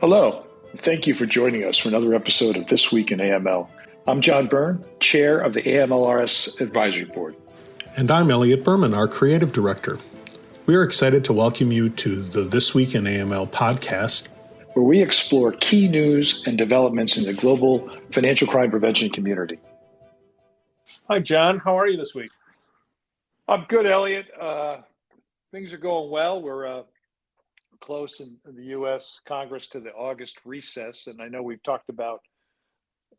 Hello, and thank you for joining us for another episode of This Week in AML. I'm John Byrne, Chair of the AMLRS Advisory Board. And I'm Elliot Berman, our Creative Director. We are excited to welcome you to the This Week in AML podcast, where we explore key news and developments in the global financial crime prevention community. Hi, John. How are you this week? I'm good, Elliot. Things are going well. We're close in the U.S. Congress to the August recess, and I know we've talked about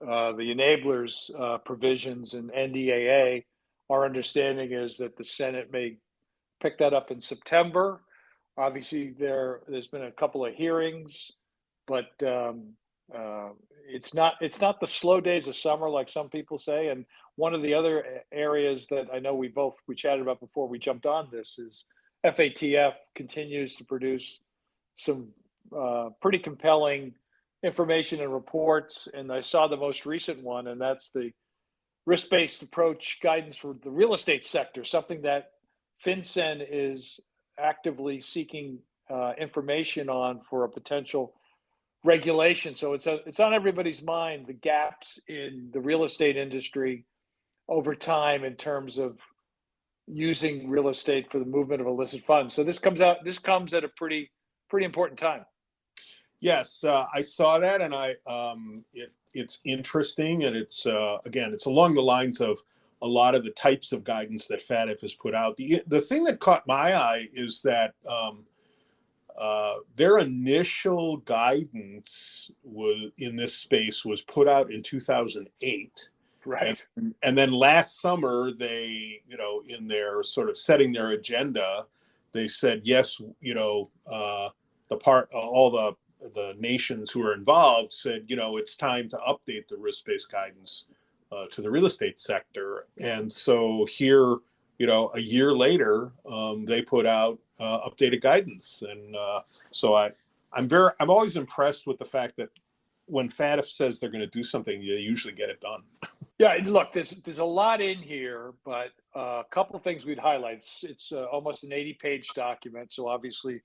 the enablers provisions in NDAA. Our understanding is that the Senate may pick that up in September. Obviously, there's been a couple of hearings, but it's not the slow days of summer like some people say. And one of the other areas that I know we chatted about before we jumped on this is FATF continues to produce some pretty compelling information and reports. And I saw the most recent one, and that's the risk-based approach guidance for the real estate sector, something that FinCEN is actively seeking information on for a potential regulation. So it's on everybody's mind, the gaps in the real estate industry over time in terms of using real estate for the movement of illicit funds. So this comes at a pretty important time. Yes, I saw that, and it's interesting, and it's along the lines of a lot of the types of guidance that FATF has put out. The thing that caught my eye is that their initial guidance in this space was put out in 2008. Right. And then last summer, they, in their sort of setting their agenda, they said, yes, all the nations who are involved said, it's time to update the risk-based guidance to the real estate sector. And so here, a year later, they put out updated guidance. And so I'm always impressed with the fact that when FATF says they're going to do something, they usually get it done. Yeah, look, there's a lot in here, but a couple of things we'd highlight. It's almost an 80-page document, so obviously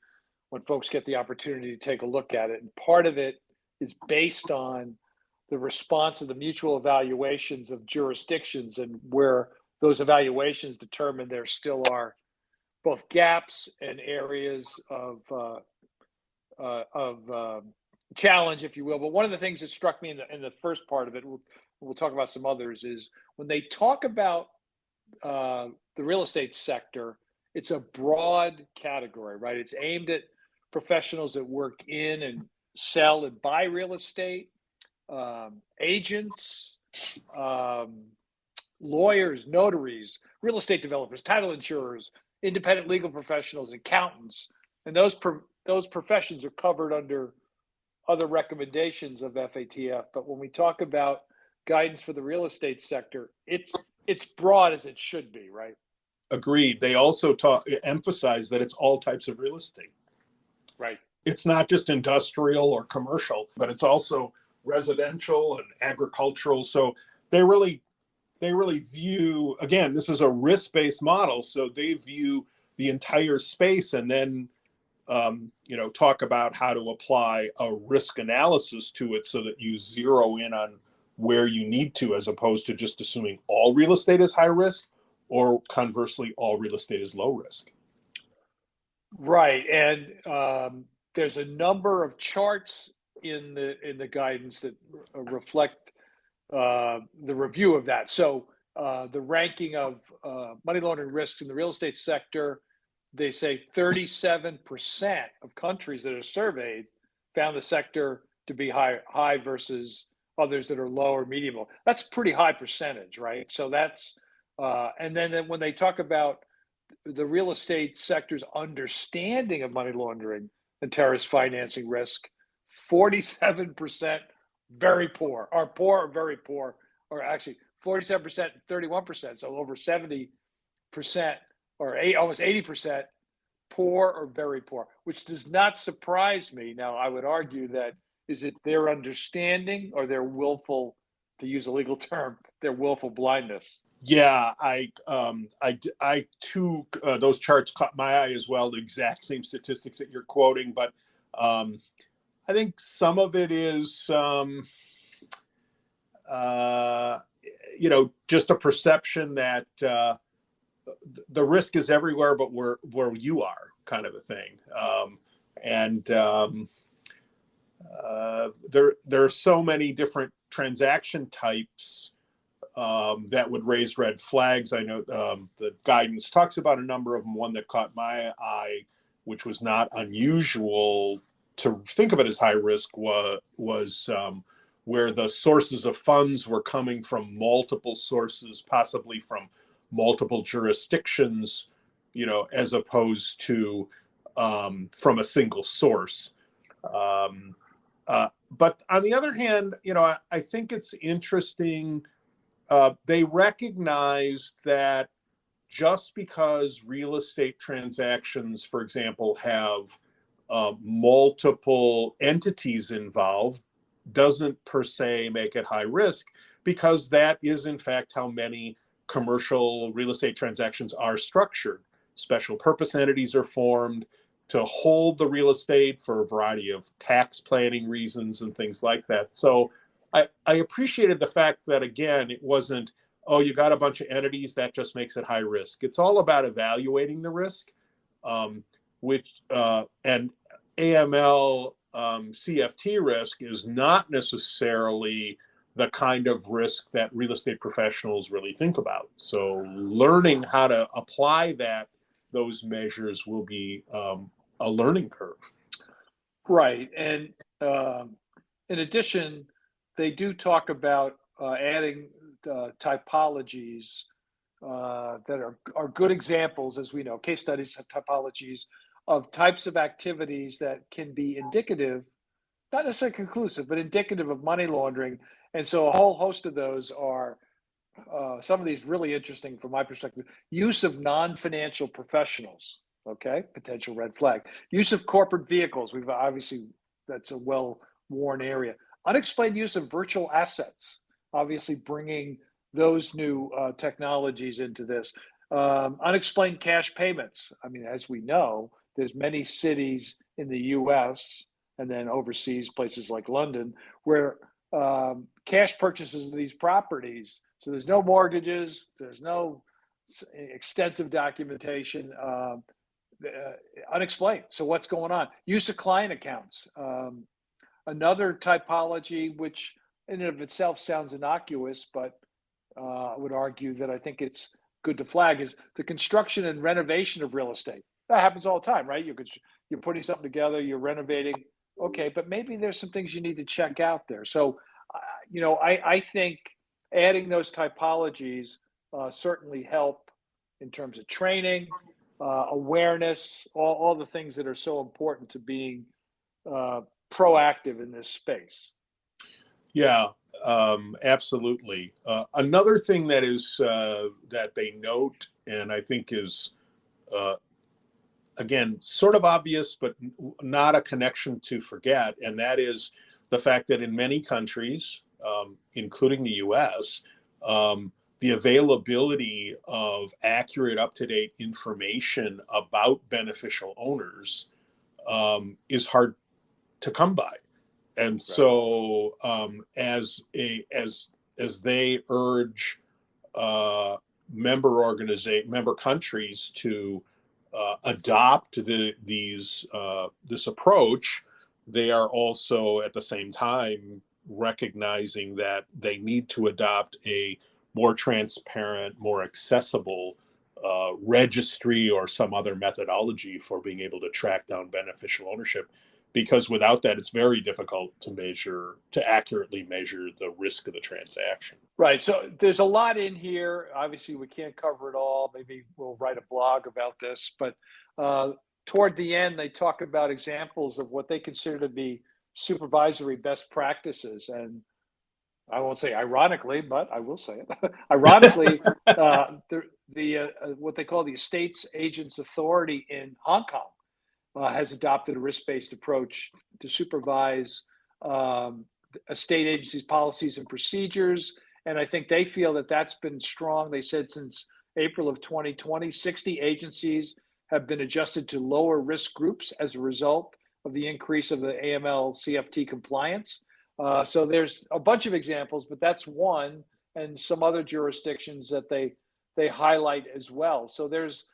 when folks get the opportunity to take a look at it, and part of it is based on the response of the mutual evaluations of jurisdictions, and where those evaluations determine there still are both gaps and areas of challenge, if you will. But one of the things that struck me in the first part of it, we'll talk about some others, is when they talk about the real estate sector, it's a broad category, right? It's aimed at professionals that work in and sell and buy real estate, agents, lawyers, notaries, real estate developers, title insurers, independent legal professionals, accountants, and those professions are covered under other recommendations of FATF. But when we talk about guidance for the real estate sector, it's broad as it should be, right? Agreed. They also emphasize that it's all types of real estate. Right. It's not just industrial or commercial, but it's also residential and agricultural. So they really view, again, this is a risk-based model. So they view the entire space and then, talk about how to apply a risk analysis to it so that you zero in on where you need to, as opposed to just assuming all real estate is high risk, or conversely, all real estate is low risk. Right, and there's a number of charts in the guidance that reflect the review of that. So the ranking of money laundering risks in the real estate sector, they say 37% of countries that are surveyed found the sector to be high versus others that are low or medium. That's a pretty high percentage, right? So that's and then when they talk about the real estate sector's understanding of money laundering and terrorist financing risk, 47% very poor, or very poor, or actually 47%, 31%, so over 70%, or almost 80% poor or very poor, which does not surprise me. Now, I would argue that, is it their understanding or their willful, to use a legal term, their willful blindness? Yeah, I too, those charts caught my eye as well, the exact same statistics that you're quoting, but I think some of it is, just a perception that the risk is everywhere, but where you are, kind of a thing. There are so many different transaction types that would raise red flags. I know the guidance talks about a number of them. One that caught my eye, which was not unusual to think of it as high risk, was where the sources of funds were coming from multiple sources, possibly from multiple jurisdictions, as opposed to from a single source. But on the other hand, I think it's interesting. They recognize that just because real estate transactions, for example, have multiple entities involved, doesn't per se make it high risk, because that is in fact how many commercial real estate transactions are structured. Special purpose entities are formed to hold the real estate for a variety of tax planning reasons and things like that. So I appreciated the fact that, again, it wasn't, oh, you got a bunch of entities, that just makes it high risk. It's all about evaluating the risk, and AML CFT risk is not necessarily the kind of risk that real estate professionals really think about. So learning how to apply those measures will be a learning curve. Right. And in addition, they do talk about adding typologies that are good examples, as we know, case studies of typologies of types of activities that can be indicative, not necessarily conclusive, but indicative of money laundering. And so a whole host of those are some of these really interesting from my perspective. Use of non-financial professionals, okay, potential red flag. Use of corporate vehicles, we've obviously, that's a well-worn area. Unexplained use of virtual assets, obviously bringing those new technologies into this. Unexplained cash payments. I mean, as we know, there's many cities in the US and then overseas, places like London, where cash purchases of these properties, so there's no mortgages, there's no extensive documentation, unexplained. So what's going on? Use of client accounts. Another typology, which in and of itself sounds innocuous, but I would argue that I think it's good to flag, is the construction and renovation of real estate. That happens all the time, right? You're putting something together, you're renovating. Okay, but maybe there's some things you need to check out there. So, I think adding those typologies certainly help in terms of training, awareness, all the things that are so important to being proactive in this space. Yeah, absolutely. Another thing that is that they note, and I think is again sort of obvious, but not a connection to forget, and that is the fact that in many countries, including the U.S., the availability of accurate, up-to-date information about beneficial owners is hard to come by. And so as they urge member countries to adopt this approach, they are also at the same time recognizing that they need to adopt a more transparent, more accessible registry or some other methodology for being able to track down beneficial ownership, because without that, it's very difficult to accurately measure the risk of the transaction. Right. So there's a lot in here. Obviously, we can't cover it all. Maybe we'll write a blog about this. But toward the end, they talk about examples of what they consider to be supervisory best practices. And I won't say ironically, but I will say it. Ironically, what they call the Estates Agents Authority in Hong Kong has adopted a risk-based approach to supervise estate agencies' policies and procedures. And I think they feel that that's been strong. They said since April of 2020, 60 agencies have been adjusted to lower risk groups as a result of the increase of the AML CFT compliance. So there's a bunch of examples, but that's one, and some other jurisdictions that they highlight as well. So there's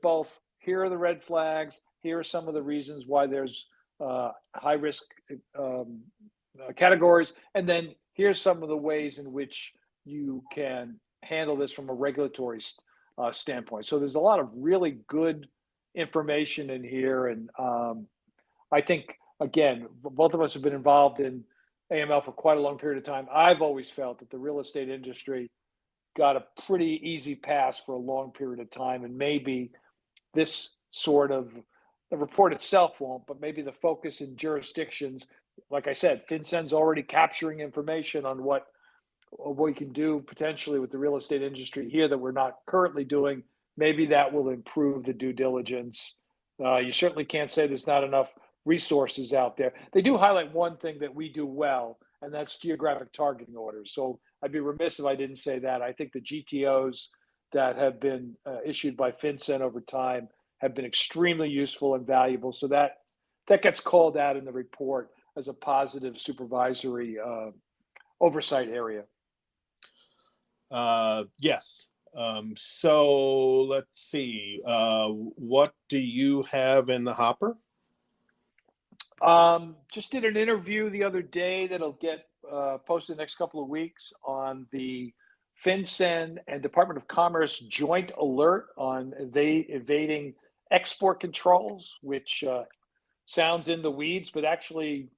both, here are the red flags, here are some of the reasons why there's high risk categories, and then here's some of the ways in which you can handle this from a regulatory standpoint. So there's a lot of really good information in here, and I think, again, both of us have been involved in AML for quite a long period of time. I've always felt that the real estate industry got a pretty easy pass for a long period of time, and maybe this sort of, the report itself won't, but maybe the focus in jurisdictions, like I said, FinCEN's already capturing information on what we can do potentially with the real estate industry here that we're not currently doing. Maybe that will improve the due diligence. You certainly can't say there's not enough resources out there. They do highlight one thing that we do well, and that's geographic targeting orders. So I'd be remiss if I didn't say that. I think the GTOs that have been issued by FinCEN over time have been extremely useful and valuable. So that gets called out in the report as a positive supervisory oversight area. Yes. So let's see. What do you have in the hopper? Just did an interview the other day that'll get posted the next couple of weeks on the FinCEN and Department of Commerce joint alert on evading export controls, which sounds in the weeds, but actually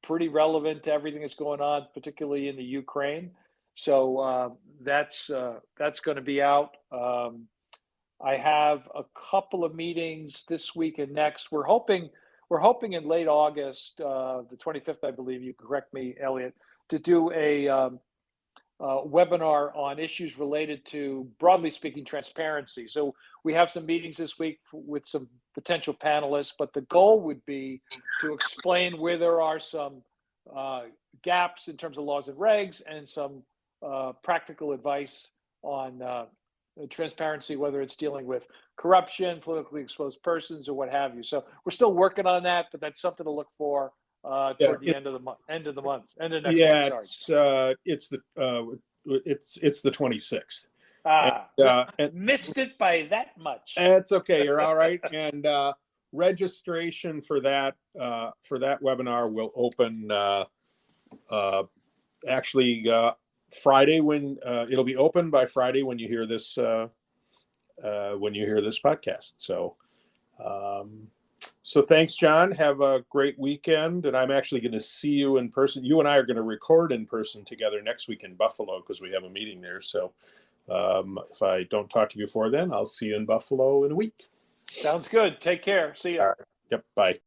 pretty relevant to everything that's going on, particularly in the Ukraine. So that's going to be out. I have a couple of meetings this week and next. We're hoping in late August, the 25th, I believe. You correct me, Elliot, to do a webinar on issues related to, broadly speaking, transparency. So we have some meetings this week with some potential panelists, but the goal would be to explain where there are some gaps in terms of laws and regs, and some practical advice on transparency, whether it's dealing with corruption, politically exposed persons, or what have you. So we're still working on that, but that's something to look for toward the end of the month, end of next month. Sorry. It's the 26th. And missed it by that much. It's okay. You're all right. And registration for that webinar will open Friday, when it'll be open by Friday when you hear this podcast. So thanks, John. Have a great weekend, and I'm actually going to see you in person. You and I are going to record in person together next week in Buffalo because we have a meeting there. So if I don't talk to you before then, I'll see you in Buffalo in a week. Sounds good. Take care. See you. Yep. Bye.